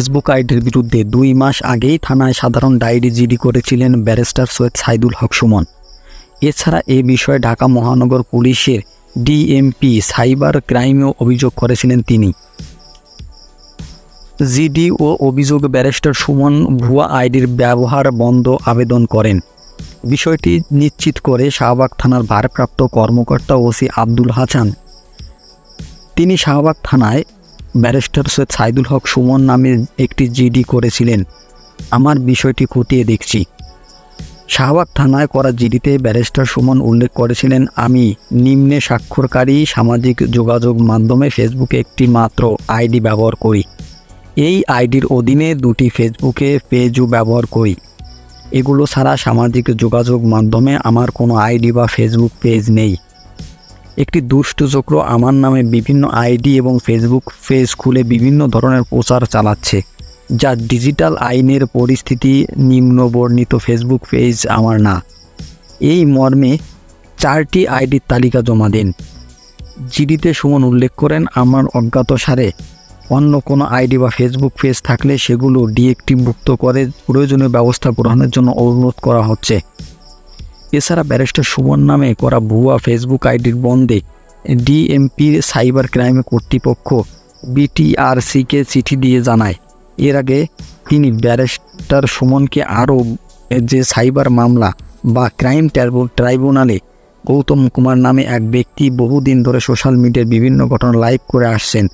Facebook আইডির বিরুদ্ধে 2 মাস আগেই থানায় সাধারণ ডায়েরি জিডি করেছিলেন ব্যারিস্টার সৈয়দ সাইদুল হক সুমন। এছাড়া এ বিষয়ে ঢাকা মহানগর পুলিশের ডিএমপি সাইবার ক্রাইমেও অভিযোগ করেছিলেন তিনি। জিডি ও অভিযোগ ব্যারিস্টার সুমন ভুয়া আইডির ব্যবহার বন্ধ আবেদন করেন। বিষয়টি নিশ্চিত করে শাহবাগ থানার ভারপ্রাপ্ত কর্মকর্তা ওসি আব্দুল হাসান তিনি শাহবাগ থানায় ব্যারিস্টার সৈয়দ সাইদুল হক সুমন নামে একটি জিডি করেছিলেন। আমার বিষয়টি খতিয়ে দেখছি। শাহবাগ থানায় করা জিডিতে ব্যারিস্টার সুমন উল্লেখ করেছিলেন, আমি নিম্নে স্বাক্ষরকারী সামাজিক যোগাযোগ মাধ্যমে ফেসবুকে একটি মাত্র আইডি ব্যবহার করি। এই আইডির অধীনে 2টি ফেসবুকে পেজও ব্যবহার করি। এগুলো ছাড়া সামাজিক যোগাযোগ মাধ্যমে আমার কোনো আইডি বা ফেসবুক পেজ নেই। একটি দুষ্ট চক্র আমার নামে বিভিন্ন আইডি এবং ফেসবুক পেজ খুলে বিভিন্ন ধরনের প্রচার চালাচ্ছে, যা ডিজিটাল আইনের পরিস্থিতি নিম্নবর্ণিত ফেসবুক পেজ আমার না। এই মর্মে 4টি আইডির তালিকা জমা দিন। জিডিতে সুমন উল্লেখ করেন, আমার অজ্ঞাতসারে অন্য কোনো আইডি বা ফেসবুক পেজ থাকলে সেগুলো ডিএক্টিভভুক্ত করে প্রয়োজনীয় ব্যবস্থা গ্রহণের জন্য অনুরোধ করা হচ্ছে। এছাড়া ব্যারিস্টার সুমন নামে করা ভুয়া ফেসবুক আইডির বন্ধে ডিএমপির সাইবার ক্রাইম কর্তৃপক্ষ বিটিআরসিকে চিঠি দিয়ে জানায়। এর আগে তিনি ব্যারিস্টার সুমনকে আরও যে সাইবার মামলা বা ক্রাইম ট্রাইব্যুনালে গৌতম কুমার নামে এক ব্যক্তি বহুদিন ধরে সোশ্যাল মিডিয়ার বিভিন্ন ঘটনা লাইভ করে আসছেন